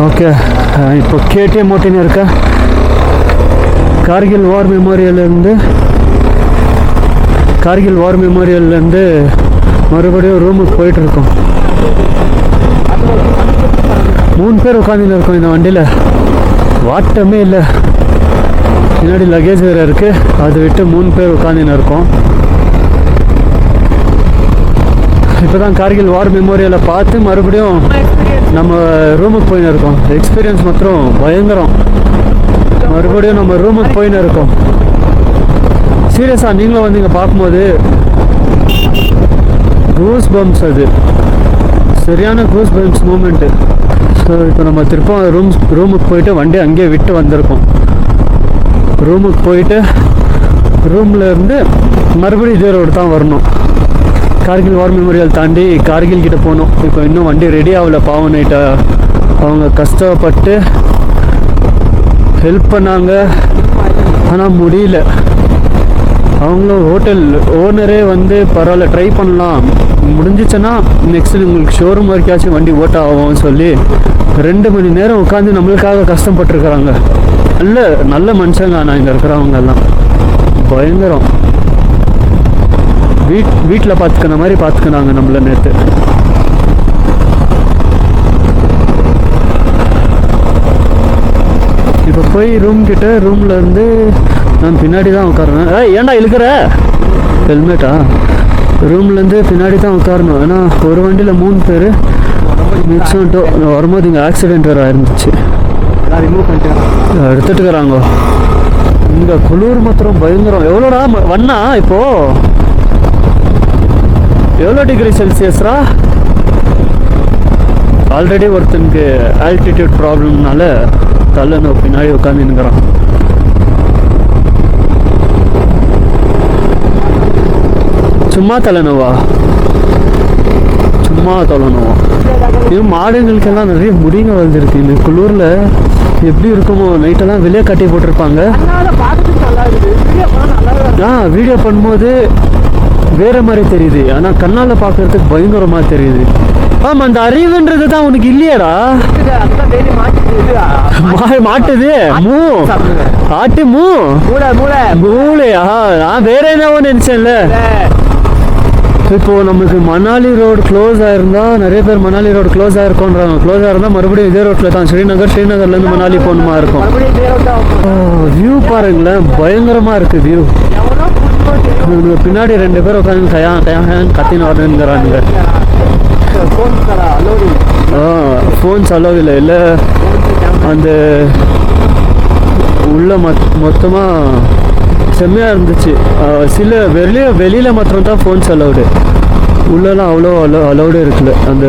Okay, இப்போ KTM ஓட்டின்னு இருக்கேன். கார்கில் வார் மெமோரியல்லேருந்து மறுபடியும் ரூமுக்கு போயிட்டுருக்கோம். 3 பேர் உட்காந்துன்னு இருக்கோம் இந்த வண்டியில். வாட்டமே இல்லை. பின்னாடி லக்கேஜ் வேறு இருக்குது. அதை விட்டு 3 பேர் உட்காந்துன்னு இருக்கோம். இப்போ தான் கார்கில் வார் மெமோரியலை பார்த்து மறுபடியும் நம்ம ரூமுக்கு போயின்னு இருக்கோம். எக்ஸ்பீரியன்ஸ் மாத்திரம் பயங்கரம். மறுபடியும் நம்ம ரூமுக்கு போயின்னு இருக்கோம். சீரியஸாக நீங்களும் வந்து இங்கே பார்க்கும்போது கூஸ் பம்ப்ஸ், அது சரியான கூஸ் பம்ப்ஸ் மூமெண்ட்டு. ஸோ இப்போ நம்ம திருப்பம் ரூமுக்கு போயிட்டு வண்டி அங்கேயே விட்டு வந்திருக்கோம். ரூமுக்கு போயிட்டு ரூமில் இருந்து மறுபடியும் இதே ரோடு தான் வரணும். கார்கில் வார் மெமோரியல் தாண்டி கார்கில் கிட்ட போகணும். இப்போ இன்னும் வண்டி ரெடி ஆகல. பாவம் நைட்டை அவங்க கஷ்டப்பட்டு ஹெல்ப் பண்ணாங்க, ஆனால் முடியல. அவங்களும் ஹோட்டல் ஓனரே வந்து பரவாயில்ல ட்ரை பண்ணலாம், முடிஞ்சிச்சுன்னா நெக்ஸ்ட்டு உங்களுக்கு ஷோரூம் வரைக்காச்சும் வண்டி ஓட்ட ஆகும்னு சொல்லி 2 மணி நேரம் உட்காந்து நம்மளுக்காக கஷ்டப்பட்டுருக்குறாங்க. நல்ல மனுஷங்க. ஆனால் இங்கே இருக்கிறவங்க எல்லாம் பயங்கரம். வீட்டில் பார்த்துக்கிற மாதிரி பார்த்துக்கினாங்க நம்மள நேற்று. இப்போ போய் ரூமில் இருந்து நான் பின்னாடி தான் உட்காருவேன். ஏன்டா இழுக்கிற ஹெல்மெட்டா? ரூம்லேருந்து பின்னாடி தான் உட்காரணும். ஏன்னா ஒரு வண்டியில் 3 பேர் மிச்சம் வரும்போது இங்கே ஆக்சிடென்ட் வேறு ஆயிருந்துச்சு. எடுத்துட்டுக்கிறாங்க. இங்கே குளிர் மாத்திரம் பயங்கரம். எவ்வளோடா வண்ணா இப்போது? எவ்வளோ டிகிரி செல்சியஸ்ரா? ஆல்ரெடி ஒருத்தனுக்கு ஆல்டிடியூட் ப்ராப்ளம்னால தலைநோ பின்னாடி உட்காந்துன்னுக்கிறான். சும்மா தலைநோவா? இது மாடுங்களுக்கெல்லாம் நிறைய முடிங்க வந்துருக்கு. இந்த குளூரில் எப்படி இருக்குமோ. நைட்டெல்லாம் வெளியே கட்டி போட்டிருப்பாங்க. வீடியோ பண்ணும்போது வேற மாதிரி தெரியுது, ஆனால் கண்ணால் பார்க்கறதுக்கு பயங்கரமாக தெரியுது. ஆமாம், அந்த அறிவுன்றது தான் உனக்கு இல்லையாடா? மாட்டுது ஆட்டு மூளையா? நான் வேற என்னவோ நினைச்சேன்ல. இப்போ நமக்கு மணாலி ரோடு க்ளோஸ் ஆயிருந்தா, நிறைய பேர் மணாலி ரோடு க்ளோஸ் ஆயிருக்கோன்றாங்க. க்ளோஸ் ஆயிருந்தா மறுபடியும் இதே ரோட்டில் தான் ஸ்ரீநகர்லேருந்து மணாலி போகணுமா இருக்கும். வியூ பாருங்களேன், பயங்கரமாக இருக்குது வியூ. பின்னாடி 2 பேர் உட்காந்து கத்தின்னு வரணுங்கிறானுங்க. ஃபோன்ஸ் அலோவ் இல்லை. அந்த உள்ள மொத்தமாக செம்மையாக இருந்துச்சு. சில வெளியில் மாத்திரம் தான் ஃபோன்ஸ் அலௌடு. உள்ளெல்லாம் அவ்வளோ அலௌடு இருக்குல்ல. அந்த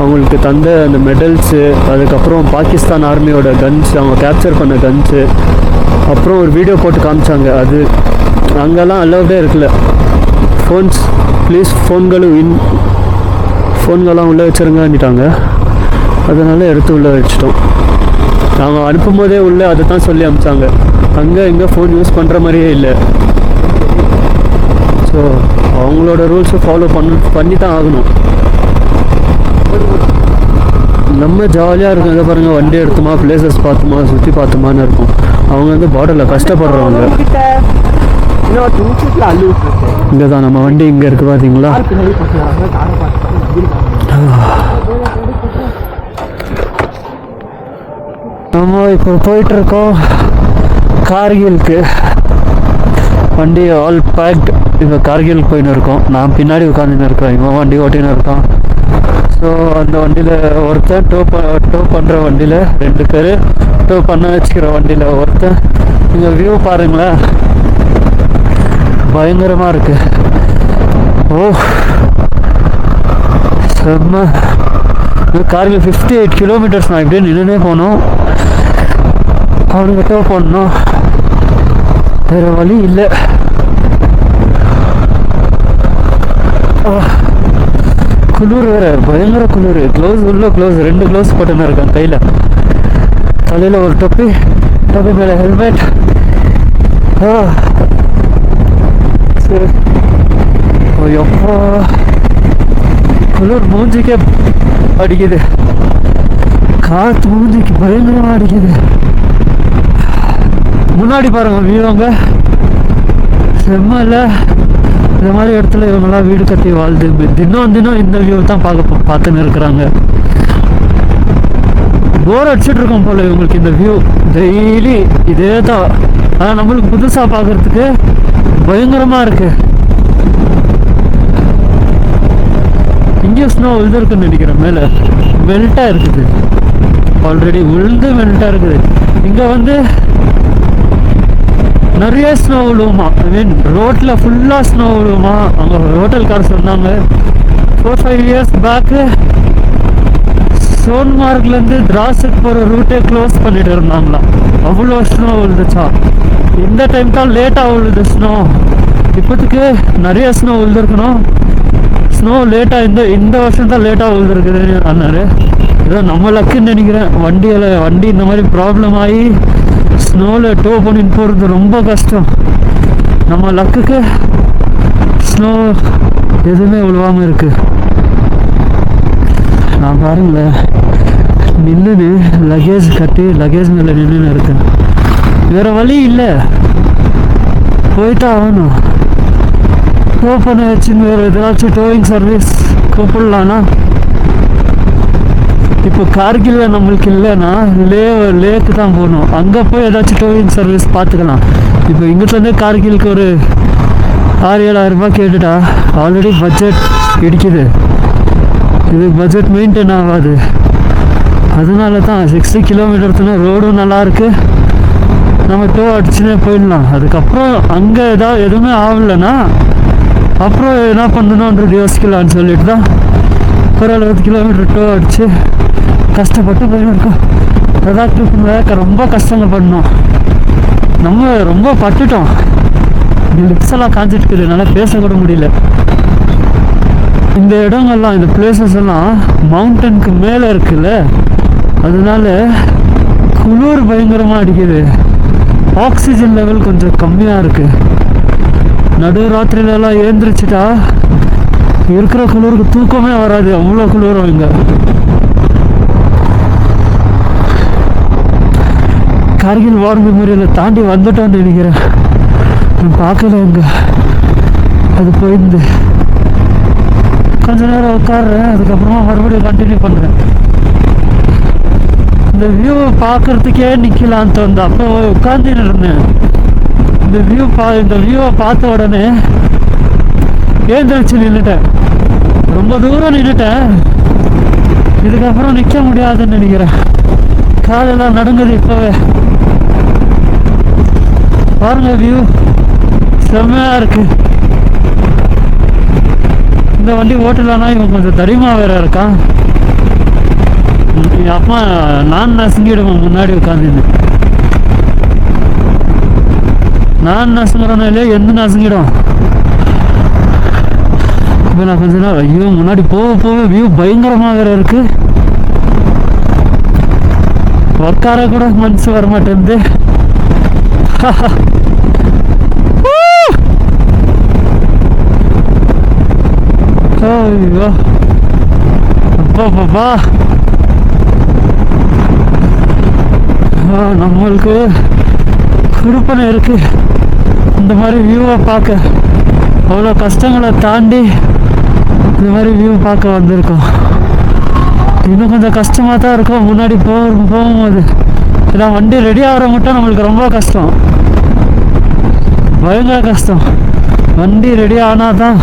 அவங்களுக்கு தந்த அந்த மெடல்ஸு, அதுக்கப்புறம் பாகிஸ்தான் ஆர்மியோட கன்ஸ், அவங்க கேப்சர் பண்ண கன்ஸு, அப்புறம் ஒரு வீடியோ போட்டு காமிச்சாங்க. அது அங்கெல்லாம் அலௌடே இருக்குல்ல. ஃபோன்ஸ் ப்ளீஸ், ஃபோன்கள்லாம் உள்ளே வச்சுருங்கன்னுட்டாங்க. அதனால் எடுத்து உள்ளே வச்சிட்டோம். நாங்கள் அனுப்பும் போதே உள்ளே அதை தான் சொல்லி அனுப்பிச்சாங்க. அங்கே இங்கே ஃபோன் யூஸ் பண்ணுற மாதிரியே இல்லை. ஸோ அவங்களோட ரூல்ஸை ஃபாலோ பண்ணி தான் ஆகணும். நம்ம ஜாலியாக இருக்கும். இதை பாருங்கள், வண்டி எடுத்துமா, பிளேசஸ் பார்த்துமா, சுற்றி பார்த்துமான்னு இருக்கும். அவங்க வந்து பார்டரில் கஷ்டப்படுறவங்க. இங்கே தான் நம்ம வண்டி இங்கே இருக்குது பார்த்தீங்களா? நம்ம இப்போ போயிட்டுருக்கோம் கார்கிலுக்கு. வண்டி ஆல் பேக்டு. இப்போ கார்கிலுக்கு போயின்னு இருக்கோம். நான் பின்னாடி உட்காந்துன்னு இருக்கேன், இவன் வண்டி ஓட்டின்னு இருக்கான். ஸோ அந்த வண்டியில் ஒருத்தன் டோ பண்ணுற வண்டியில் 2 பேர் டோ பண்ண வச்சுக்கிற வண்டியில் ஒருத்தன். இங்கே வியூ பாருங்களேன், பயங்கரமாக இருக்குது. செம்ம. கார்கில் 58 கிலோமீட்டர்ஸ். நான் இப்படியே நின்றுனே போனோம். அவனுக்கு டோ பண்ணணும், வேறு வழி இல்லை. குளிர் வேறு, பயங்கர குளிர். க்ளவுஸ் உள்ள க்ளவுஸ் 2 க்ளவுஸ் போட்டுன்னு இருக்கேன் கையில். தலையில் ஒரு தொப்பி மேலே ஹெல்மெட். சரி, எப்போ குளிர் மூஞ்சிக்கே அடிக்குது. காற்று மூஞ்சிக்கு பயங்கரமாக அடிக்குது. முன்னாடி பாருங்க வீடுங்க செம்ம இல்லை. இந்த மாதிரி இடத்துல இவங்கெல்லாம் வீடு கட்டி வாழ்ந்து தினம் இந்த வியூ தான் பார்த்துன்னு இருக்கிறாங்க. போர் அடிச்சுட்டு இருக்கோம் போல இவங்களுக்கு இந்த வியூ. டெய்லி இதே தான். ஆனால் நம்மளுக்கு புதுசாக பார்க்கறதுக்கு பயங்கரமாக இருக்கு. இங்கேயும் ஸ்னோ விழுந்துருக்குன்னு நினைக்கிறேன். மேலே மெல்ட்டாக இருக்குது, ஆல்ரெடி விழுந்து மெல்ட்டாக இருக்குது. இங்கே வந்து நிறைய ஸ்னோ விழுவுமா. ஐ மீன் ரோட்டில் ஃபுல்லாக ஸ்னோ விழுவுமா. அங்கே ஹோட்டல்கார் சொன்னாங்க 4-5 இயர்ஸ் பேக்கு சோன்மார்க்லேருந்து திராஸுக்கு போகிற ரூட்டே க்ளோஸ் பண்ணிட்டு இருந்தாங்களாம். அவ்வளோ ஸ்னோ விழுந்துச்சா. இந்த டைம் தான் லேட்டாக விழுது ஸ்னோ. இப்போதுக்கு நிறைய ஸ்னோ விழுந்துருக்கணும். ஸ்னோ லேட்டாக இந்த வருஷம் தான் லேட்டாக விழுந்துருக்குதுன்னு அண்ணாரு. ஏதோ நம்ம லக்குன்னு நினைக்கிறேன். வண்டி இந்த மாதிரி ப்ராப்ளம் ஆகி ஸ்னோவில் டோ பண்ணிட்டு போகிறது ரொம்ப கஷ்டம். நம்ம லக்குக்கு ஸ்னோ எதுவுமே விழுவாமல் இருக்கு. நான் பாருங்களேன் நின்றுன்னு லக்கேஜ் கட்டி லக்கேஜ் மேலே நின்றுன்னு இருக்கேன். வேறு வழி இல்லை, போய்தான் ஆகணும். டோ பண்ண வச்சுன்னு வேறு ஏதாச்சும் டோயிங் சர்வீஸ் கூப்பிடலான்னா இப்போ கார்கில்ல நம்மளுக்கு இல்லைன்னா லேக்கு தான் போகணும். அங்கே போய் ஏதாச்சும் டோயிங் சர்வீஸ் பார்த்துக்கலாம். இப்போ இங்கிட்டேருந்து கார்கிலுக்கு ஒரு 6-7 ரூபாய் கேட்டுட்டா ஆல்ரெடி பட்ஜெட் இடிக்குது. இது பட்ஜெட் மெயின்டைன் ஆகாது. அதனால தான் 60 கிலோமீட்டர்னா ரோடும் நல்லாயிருக்கு, நம்ம டோ அடிச்சுனே போயிடலாம். அதுக்கப்புறம் அங்கே எதுவுமே ஆகலைன்னா அப்புறம் என்ன பண்ணணுன்றது யோசிக்கலான்னு சொல்லிட்டு தான் ஒரு 60 கிலோமீட்டர் டோ அடித்து கஷ்டப்பட்டு போயிருக்கோம். அதான் ட்ரிப்பு ரொம்ப கஷ்டங்க பண்ணோம். நம்ம ரொம்ப பட்டுட்டோம். லிப்ஸ் எல்லாம் காஞ்சிட்டு இருக்குது, என்னால் பேசக்கூட முடியல. இந்த இடங்கள்லாம் இந்த பிளேசஸ் எல்லாம் மவுண்டனுக்கு மேலே இருக்குல்ல, அதனால குளிர் பயங்கரமாக அடிக்குது. ஆக்சிஜன் லெவல் கொஞ்சம் கம்மியாக இருக்குது. நடு ராத்திரிலெல்லாம் ஏந்திரிச்சிட்டா இருக்கிற குளிருக்கு தூக்கமே வராது, அவ்வளோ குளிரும் இங்கே. கார்கில் வார் மெமோரியலை தாண்டி வந்துட்டோன்னு நினைக்கிறேன். நான் பார்க்கல இங்கே, அது போயிருந்து கொஞ்ச நேரம் உட்காடுறேன், அதுக்கப்புறமா மறுபடியும் கண்டினியூ பண்ணுறேன். இந்த வியூவை பார்க்கறதுக்கே நிற்கலான்ட்டு வந்து அப்போ உட்காந்துன்னு இருந்தேன். இந்த வியூவை பார்த்த உடனே ஏந்திரிச்சு நின்றுட்டேன். ரொம்ப தூரம் நின்றுட்டேன். இதுக்கப்புறம் நிற்க முடியாதுன்னு நினைக்கிறேன். காலெல்லாம் நடுங்குது இப்போவே. பாருங்க வியூ செம்மையாக இருக்கு. இந்த வண்டி ஓட்டலான்னா இவன் கொஞ்சம் தடிமா வேற இருக்கான். என் அப்பா நான் நசுங்கிடுவேன் முன்னாடி உட்காந்துன்னு. நான் நசுங்கிறேன்னா இல்லையா எந்த நசுங்கிடும். இப்போ நான் கொஞ்ச நேரம் ஐயோ முன்னாடி போக வியூ பயங்கரமாக வேற இருக்கு. உட்கார கூட மனசு வர மாட்டேங்குது. ஐயோ அப்பா நம்மளுக்கு குறுப்பனை இருக்கு இந்த மாதிரி வியூவை பார்க்க. அவ்வளோ கஷ்டங்களை தாண்டி இந்த மாதிரி வியூ பார்க்க வந்திருக்கோம். இன்னும் கொஞ்சம் கஷ்டமாக தான் இருக்கும் முன்னாடி போகும்போது. ஏன்னா வண்டி ரெடி ஆகிற மட்டும் நம்மளுக்கு ரொம்ப கஷ்டம், பயங்கர கஷ்டம். வண்டி ரெடி ஆனால் தான்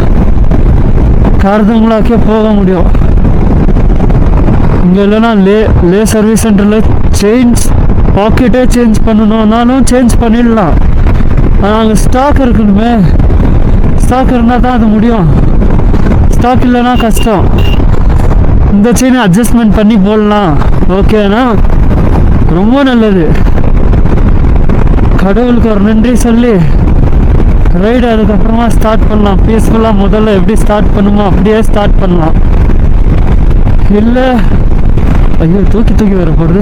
கார்தங்களாக்கே போக முடியும். இங்கே இல்லைன்னா லே சர்வீஸ் சென்டரில் பாக்கெட்டே சேஞ்ச் பண்ணணுன்னாலும் சேஞ்ச் பண்ணிடலாம். ஆனால் அங்கே ஸ்டாக் இருக்கணுமே, ஸ்டாக் இருந்தால் தான் அது முடியும். ஸ்டாக் இல்லைன்னா கஷ்டம். இந்த செயினை அட்ஜஸ்ட்மெண்ட் பண்ணி போடலாம் ஓகேனா ரொம்ப நல்லது. கடவுளுக்கு ஒரு நன்றி சொல்லி ரைடு அதுக்கப்புறமா ஸ்டார்ட் பண்ணலாம். பீஸ்ஃபுல்லாக முதல்ல எப்படி ஸ்டார்ட் பண்ணுமோ அப்படியே ஸ்டார்ட் பண்ணலாம். இல்லை ஐயோ தூக்கி வர போடுது.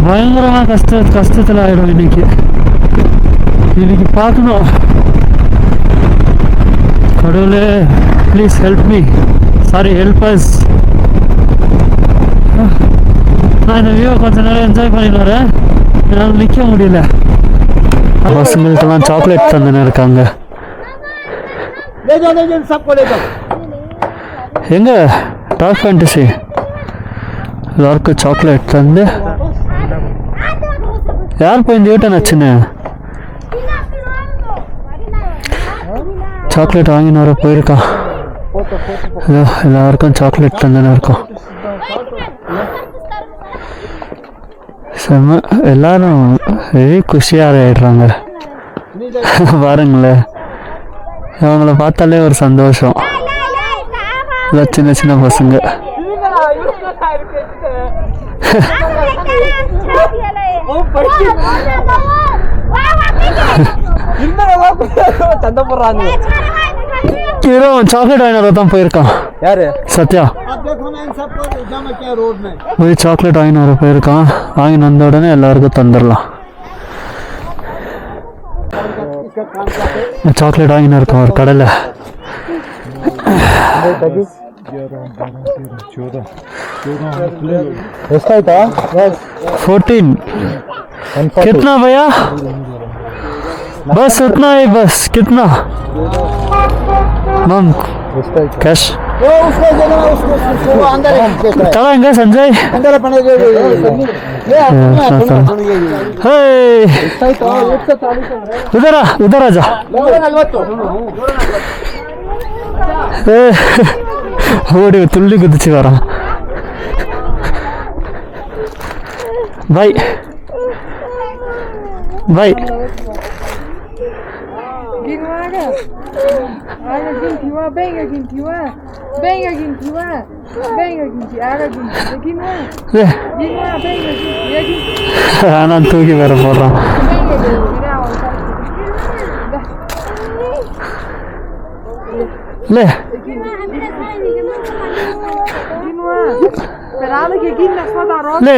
பயங்கரமாக கஷ்டத்தில் ஆகிடும். இன்னைக்கு பார்க்கணும். கடவுளே please help me, sorry help us. நான் இந்த வியூவை கொஞ்ச நேரம் என்ஜாய் பண்ணிட்டு வரேன். என்னால் நிற்க முடியல. பசங்களுக்கெல்லாம் சாக்லேட் தந்துன்னு இருக்காங்க. எங்க டாக் ஃபேண்டசி எல்லாருக்கும் சாக்லேட் தந்து யார் போய் இந்த யூட்டன் ஆச்சுன்னு சாக்லேட் வாங்கின்னு வர போயிருக்கான். எல்லாருக்கும் சாக்லேட் தந்துன்னு இருக்கும். செம்ம எல்லாரும் வெரி குஷியாக ஆயிடுறாங்க. பாருங்களேன், அவங்கள பார்த்தாலே ஒரு சந்தோஷம். எல்லாம் சின்ன சின்ன பசங்க. ஹீரோ சாக்லேட் வாங்கினதை தான் போயிருக்கான். யாரு? சத்யா. போய் சாக்லேட் வாங்கின வர போயிருக்கான். வாங்கின வந்த உடனே எல்லாருக்கும் தந்துடலாம். சாக்லேட் வாங்கின இருக்கோம் ஒரு கடையில். 14 कितना भैया? बस उतना ही, बस कितना मैम कैश चलाएंगे संजय? उधर आ जा. ஓடி துள்ளி குதிச்சு வரான். Bye bye. நான் தூக்கி வேற போடுறான். ले ले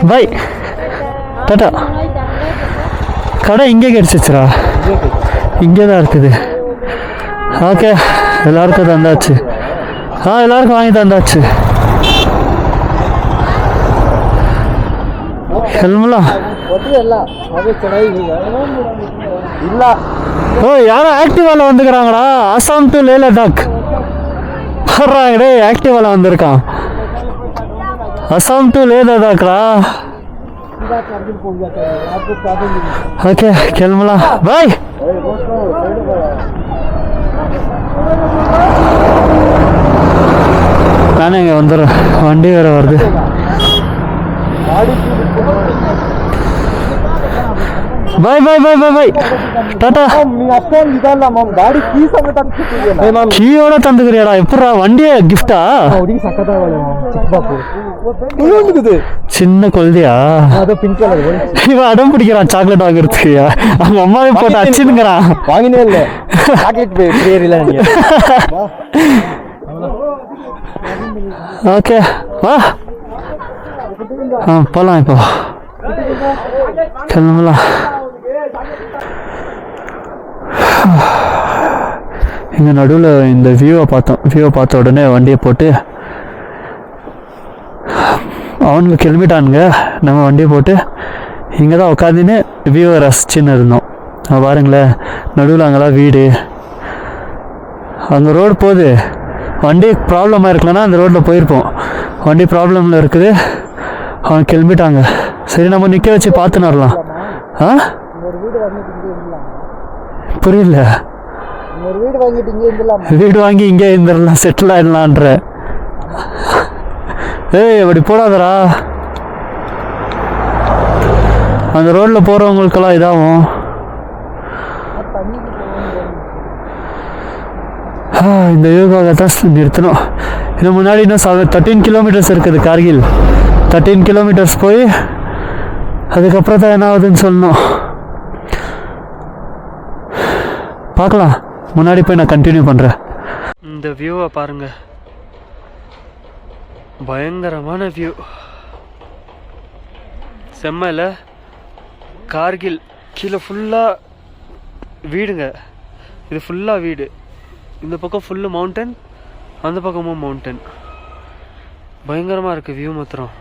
बाय टाटा. கடை இங்கே கிடச்சிச்சுரா, இங்கே தான் இருக்குது. ஓகே, எல்லாருக்கும் தந்தாச்சு. எல்லாருக்கும் வாங்கி தந்தாச்சு. ಹೆಲ್ಮಲ್ಲ ಇಲ್ಲ. ஓ யாரும் ஆக்டிவால வந்துக்கிறாங்கடா. அசாம் டு லே லடாக் வர்றாங்கடே. ஆக்டிவால வந்திருக்கான். அசாம் டு லே லடாக்டா. ஓகே கிளம்பலாம். பாய். நானே இங்கே வந்துடுறேன். வண்டி வேறு வருது. ಬಾಯ್ ಬಾಯ್ ಬಾಯ್ ಬಾಯ್ ಬಾಯ್ ಟಾಟಾ. கீயோட தந்துக்கிறியாடா? எப்படா வண்டியே கிஃப்டா? சின்ன குழந்தையா? இவன் அடம் பிடிக்கிறான் சாக்லேட் வாங்குறதுக்கு. அவங்க அம்மாவே போட்டு அச்சுங்கிறான். வாங்கினே இல்லை சாக்லேட். ஓகே வா போகலாம். இப்போ கிளம்பலாம். இங்கே நடுவில் இந்த வியூவை பார்த்தோம். வியூவை பார்த்த உடனே வண்டியை போட்டு அவனுங்க கிளம்பிட்டானுங்க. நம்ம வண்டியை போட்டு இங்கே தான் உட்காந்துன்னு வியூவை ரசிச்சுன்னு இருந்தோம். பாருங்களேன், நடுவில் அங்கெல்லாம் வீடு. அங்கே ரோடு போகுது. வண்டி ப்ராப்ளமாக இருக்கலன்னா அந்த ரோட்டில் போயிருப்போம். வண்டி ப்ராப்ளமில் இருக்குது. அவன் கிளம்பிட்டாங்க. சரி, நம்ம நிற்க வச்சு பார்த்துன்னு வரலாம். புரியல. வீடு வாங்கி இங்கே இருந்துடலாம், செட்டில் ஆகிடலான்ற. ஏய் அப்படி போடாதரா. அந்த ரோட்டில் போகிறவங்களுக்கெல்லாம் இதாகும். இந்த யோகாவை தான் நிறுத்தணும். இன்னும் முன்னாடி இன்னும் 13 கிலோமீட்டர்ஸ் இருக்குது கார்கில். 13 கிலோமீட்டர்ஸ் போய் அதுக்கப்புறம் தான் என்ன ஆகுதுன்னு சொல்லணும். பார்க்கலாம். முன்னாடி போய் நான் கண்டினியூ பண்ணுறேன். இந்த வியூவை பாருங்க, பயங்கரமான வியூ. செம்மல கார்கில் கீழே ஃபுல்லாக வீடுங்க. இது ஃபுல்லாக வீடு. இந்த பக்கம் ஃபுல்லு மவுண்டன், அந்த பக்கமும் மவுண்டன். பயங்கரமாக இருக்குது வியூ மாத்திரம்.